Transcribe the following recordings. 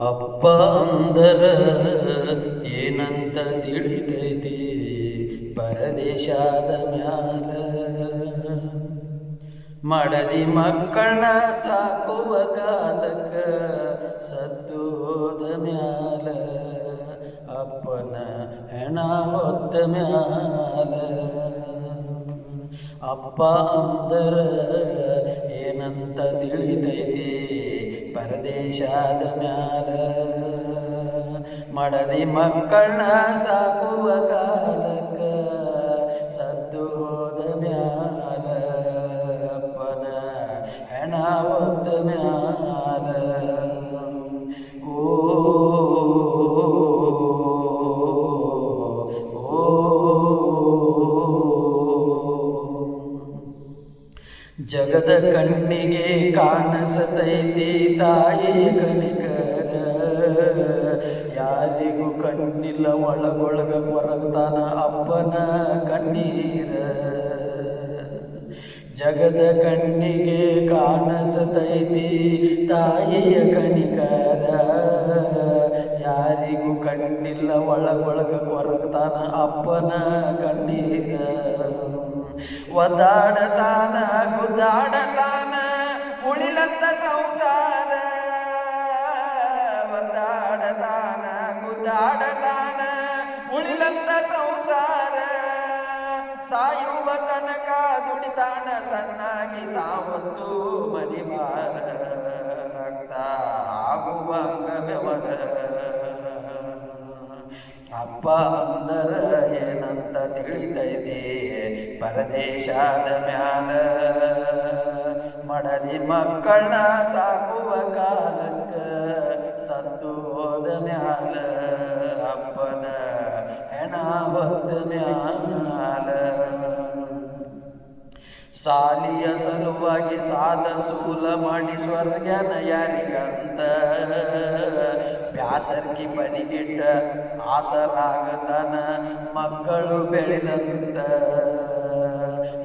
ಅಪ್ಪ ಅಂದರ ಏನಂತ ತಿಳಿತೈತಿ ಪರದೇಶದ ಮ್ಯಾಲ ಮಡದಿ ಮಕ್ಕಳನ್ನ ಸಾಕುವ ಕಾಲಕ್ಕ ಸತ್ತು ಹೋದ ಮ್ಯಾಲ ಅಪ್ಪನ ಹೆಣ ಹೊತ್ತ ಮ್ಯಾಲ ಅಪ್ಪ ಅಂದರ ಏನಂತ ತಿಳಿತೈತಿ ಪರದೇಶದ ಮ್ಯಾಲ ಮಡದಿ ಮಕ್ಕಳನ್ನ ಸಾಕುವ ಕಾಲಕ್ಕ ಸತ್ತು ಹೋದ ಮ್ಯಾಲ ಅಪ್ಪನ ಹೆಣ ಹೊತ್ತ ಮ್ಯಾಲ ಜಗದ ಕಣ್ಣಿಗೆ ಕಾಣಿಸತೈತಿ ತಾಯಿಯ ಕಣಿಕರ ಯಾರಿಗೂ ಕಣ್ಣಿಲ್ಲ ಒಳಗೊಳಗ ಕೊರಗ್ತಾನ ಅಪ್ಪನ ಕಣ್ಣೀರ ಜಗದ ಕಣ್ಣಿಗೆ ಕಾಣಿಸತೈತಿ ತಾಯಿಯ ಕಣಿಕರ ಯಾರಿಗೂ ಕಣ್ಣಿಲ್ಲ ಒಳಗೊಳಗ ಕೊರಗ್ತಾನ ಅಪ್ಪನ ಕಣ್ಣೀರ ಒದ್ದಾಡತಾನ ಗುದ್ದಾಡತಾನ ಉಳಿಲಂತ ಸಂಸಾರ ಒದ್ದಾಡತಾನ ಗುದ್ದಾಡತಾನ ಉಳಿಲಂತ ಸಂಸಾರ ಸಾಯುವ ತನಕ ದುಡಿತಾನ ಸಣ್ಣಾಗಿ ತಾವತ್ತು ಮರಿಬಾರ ರಕ್ತ ಆಗುವಂಗ ಬೆವರ ಅಪ್ಪ ಅಂದರ ಏನಂತ ತಿಳಿತೈತಿ ಪರದೇಶದ ಮ್ಯಾಲ ಮಡದಿ ಮಕ್ಕಳನ್ನ ಸಾಕುವ ಕಾಲಕ್ಕ ಸತ್ತು ಹೋದ ಮ್ಯಾಲ ಅಪ್ಪನ ಹೆಣ ಹೊತ್ತ ಮ್ಯಾಲ ಸಾಲಿಯ ಸಲುವಾಗಿ ಸಾದ ಸೂಲ ಮಾಡಿ ಸ್ವರ್ಗನ ಯಾರಿಗಂತ ಬ್ಯಾಸರ್ಗಿ ಬದಿಗಿಟ್ಟ ಆಸರಾಗತನ ಮಕ್ಕಳು ಬೆಳೆದಂತ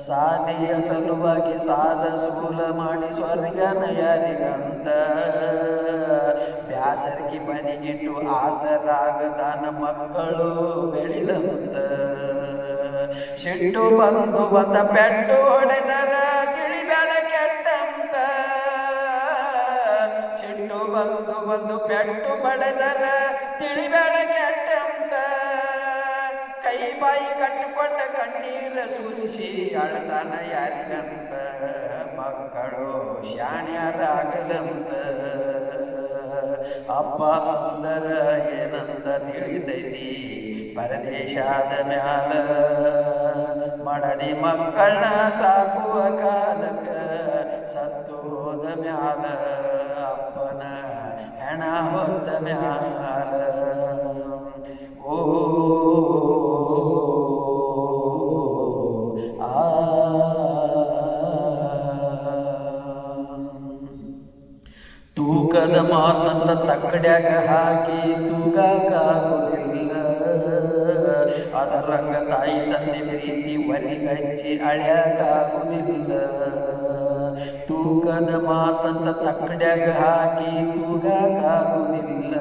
ಸಾಲಿಯ ಸಲುವಾಗಿ ಸಾದ ಸೂಲ ಮಾಡಿ ಸ್ವರ್ಗನ ಯಾರಿಗಂತ ಬ್ಯಾಸರ್ಗಿ ಬದಿಗಿಟ್ಟು ಆಸರಾಗತನ ಮಕ್ಕಳು ಬೆಳಿಲಂತ ಸಿಟ್ಟು ಬಂದು ಬಂದ ಪೆಟ್ಟು ಹೊಡೆದರ ತಿಳಿಬೇಡ ಕೆಟ್ಟಂತ ಸಿಟ್ಟು ಬಂದು ಪೆಟ್ಟು ಪಡೆದರ ತಿಳಿಬೇಡ ಕೆಟ್ಟಂತ ಕೈ ಬಾಯಿ ಕಟ್ಟಿಕೊಂಡ ಕಣ್ಣೀರ ಸುರಿಸಿ ಅಳ್ತಾನ ಯಾರಿಗಂತ ಮಕ್ಕಳು ಶಾಣ್ಯರಾಗಲಂತ ಅಪ್ಪ ಅಂದರ ಏನಂತ ತಿಳಿತೈತಿ ಪರದೇಶದ ಮ್ಯಾಲ ಮಡದಿ ಮಕ್ಕಳನ್ನ ಸಾಕುವ ಕಾಲಕ್ಕ ಸತ್ತು ಹೋದ ಮ್ಯಾಲ ಅಪ್ಪನ ಹೆಣ ಹೊತ್ತ ಮ್ಯಾಲ ಓ ತೂಕದ ಮಾತಂತ ತಕ್ಕಡ್ಯಾಗ ಹಾಕಿ ತೂಗಾಗುವುದಿಲ್ಲ ಅದರಂಗ ತಾಯಿ ತಂದೆ ಪ್ರೀತಿ ಒಲಿಗಚ್ಚಿ ಅಳ್ಯಾಕಾಗುವುದಿಲ್ಲ ತೂಕದ ಮಾತಂತ ತಕ್ಕಡ್ಯಾಗ ಹಾಕಿ ತೂಗಾಗುವುದಿಲ್ಲ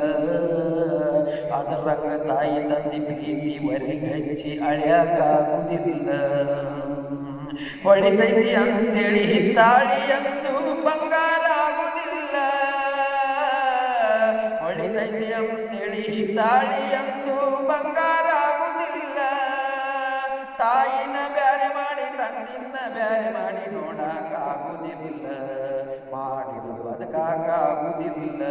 ಅದರಂಗ ತಾಯಿ ತಂದೆ ಪ್ರೀತಿ ಒಲಿಗಚ್ಚಿ ಅಳ್ಯಾಕಾಗುವುದಿಲ್ಲ ಹೊಳಿತೈತಿ ಅಂತೇಳಿ ಹಿತ್ತಾಳಿ ಎಂದು ಬಂಗಾರ ಆಗುವುದಿಲ್ಲ ಹೊಳಿತೈತಿ ಅಂತೇಳಿ ಹಿತ್ತಾಳಿ ಎಂದು ಬಂಗಾರ ಆಗುವುದಿಲ್ಲ ತಾಯಿನ ಬ್ಯಾರೆ ಮಾಡಿ ತಂದಿನ ಬ್ಯಾರೆ ಮಾಡಿ ನೋಡಕ್ಕಾಗುವುದಿಲ್ಲ ಮಾಡಿರು ಬದುಕಾಗುವುದಿಲ್ಲ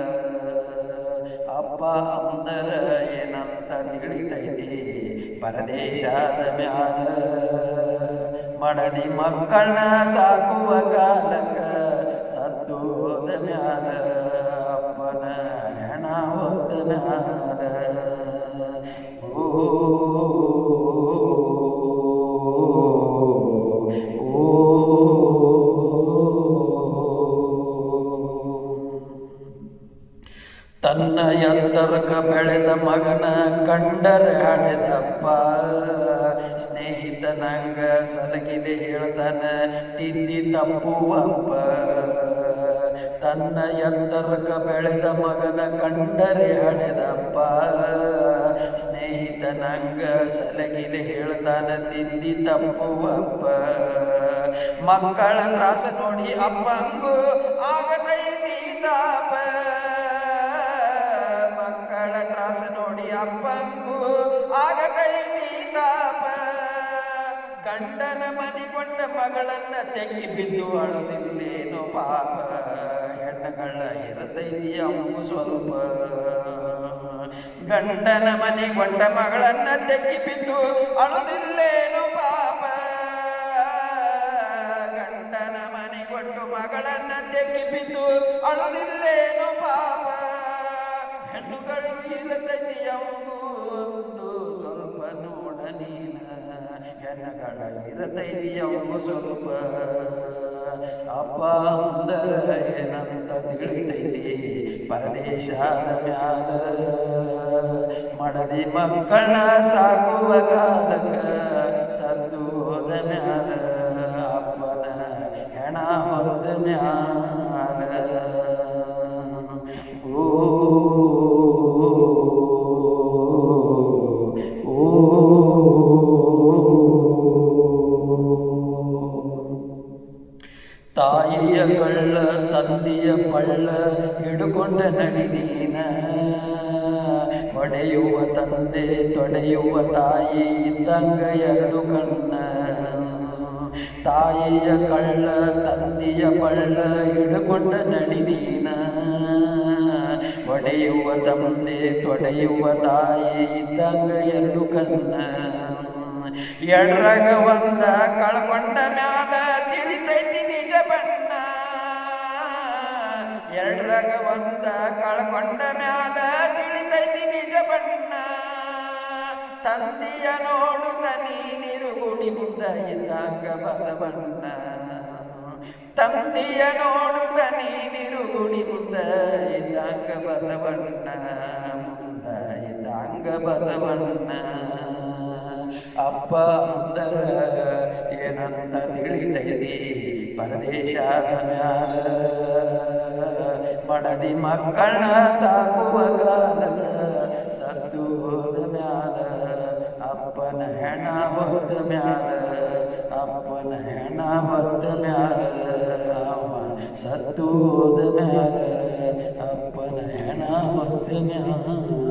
ಅಪ್ಪ ಅಂದರ ಏನಂತ ತಿಳಿತೈತಿ ಪರದೇಶದ ಮ್ಯಾಲ ಮಡದಿ ಮಕ್ಕಳನ್ನ ಸಾಕುವ ಕಾಲಕ್ಕ ಸತ್ತು ಹೋದ ಮ್ಯಾಲ ಅಪ್ಪನ ಹೆಣ ಹೊತ್ತ ಮ್ಯಾಲ ತನ್ನ ಎತ್ತರಕ ಬೆಳೆದ ಮಗನ ಕಂಡರೆ ಹಡೆದಪ್ಪ ಸ್ನೇಹಿತನಂಗ ಸಲಗಿದೆ ಹೇಳ್ತಾನ ತಿದ್ದಿ ತಪ್ಪುವಪ್ಪ ತನ್ನ ಎತ್ತರಕ ಬೆಳೆದ ಮಗನ ಕಂಡರೆ ಹಡೆದಪ್ಪ. ಸ್ನೇಹಿತನಂಗ ಸಲಗಿಲೆ ಹೇಳ್ತಾನ ತಿದ್ದಿ ತಪ್ಪುವಪ್ಪ. ಮಕ್ಕಳ ತ್ರಾಸ ನೋಡಿ ಅಪ್ಪಂಗೂ ಆಗತೈತಿ ತಾಪ. ಮಕ್ಕಳ ತ್ರಾಸ ನೋಡಿ ಅಪ್ಪಂಗೂ ಆಗತೈತಿ ತಾಪ. ಗಂಡನ ಮನೆಗೊಂಡ ಮಗಳನ್ನ ತೆಕ್ಕಿ ಬಿದ್ದು ಅಳುದಿಲ್ಲೇನೋ ಪಾಪ. ಹೆಣ್ಣಗಳ ಇರತೈತಿ ಅವು ಸ್ವಲ್ಪ. ಗಂಡನ ಮನೆಗೊಂಡ ಮಗಳನ್ನ ತೆಕ್ಕಿ ಬಿದ್ದು ಅಳುದಿಲ್ಲೇನೋ ಪಾಪ. ಗಂಡನ ಮನೆಗೊಂಡು ಮಗಳನ್ನ ತೆಕ್ಕಿ ಬಿದ್ದು ಅಳುದಿಲ್ಲೇನೋ ಪಾಪ. ಹೆಣ್ಣುಗಳು ಇರತೈತಿ ಅವು ಸ್ವಲ್ಪ ನೋಡ ನೀನ. ಹೆಣ್ಣಗಳ ಇರತೈತಿ ಅವು ಸ್ವಲ್ಪ. ಅಪ್ಪ ಮುಂದರ ಏನಂತ ತಿಳಿತೈತಿ ಪರದೇಶದ ಮ್ಯಾಲ. ಮಡದಿ ಮಕ್ಕಳ ಸಾಕುವ ಕಾಲಕ್ಕ ಸತ್ತು ಹೋದ ಮ್ಯಾಲ. ಅಪ್ಪನ ಹೆಣ ಹೊತ್ತ ಮ್ಯಾಲ. ತಾಯಿಯ ಕಳ್ಳ ತಂದೆಯ ಪಳ್ಳ ಹಿಡುಕೊಂಡ ನಡಿ ನೀನ. ಹೊಡೆಯುವ ತಂದೆ ತೊಡೆಯುವ ತಾಯಿ ಇದ್ದಂಗ ಎರಡು ಕಣ್ಣ. ತಾಯಿಯ ಕಳ್ಳ ತಂದೆಯ ಪಳ್ಳ ಹಿಡುಕೊಂಡ ನಡಿ ನೀನ. ಹೊಡೆಯುವ ತಂದೆ ತೊಡೆಯುವ ತಾಯಿ ಇದ್ದಂಗ ಎರಡು ಕಣ್ಣ. ಎಡ್ರಗ ಒಂದ ಕಳ್ಕೊಂಡ ಮ್ಯಾಲ ತಿಳಿತೈತಿ ನಿಜ ಬಣ್ಣ. ಎಡ್ರಗ ಒಂದ ಕಳ್ಕೊಂಡ ಮ್ಯಾಲ ತಿಳಿತೈತಿ ನಿಜ ಬಣ್ಣ. ತಂದೆಯ ನೋಡುತ್ತ ನೀನಿರುಗುಡಿ ಮುಂದ ಇದ್ದಂಗ ಬಸವಣ್ಣ. ತಂದೆಯ ನೋಡುತ್ತ ನೀನಿರುಗುಡಿ ಮುಂದ ಇದ್ದಂಗ ಬಸವಣ್ಣ. ಮುಂದ ಇದ್ದಂಗ ಬಸವಣ್ಣ. ಅಪ್ಪ ಮುಂದರ ಏನಂತ ತಿಳಿತೈತಿ ಪರದೇಶದ ಮ್ಯಾಲ. ಮಡದಿ ಮಕ್ಕಳ ಸಾಕುವ ಕಾಲಕ ಸತ್ತು ಹೋದ ಮ್ಯಾಲ. ಅಪ್ಪನ ಹೆಣ ಹೊತ್ತ ಮ್ಯಾಲ. ಅಪ್ಪನ ಹೆಣ ಹೊತ್ತ ಮ್ಯಾಲ. ಅವ ಸತ್ತು ಹೋದ ಮ್ಯಾಲ. ಅಪ್ಪನ ಹೆಣ ಹೊತ್ತ ಮ್ಯಾಲ.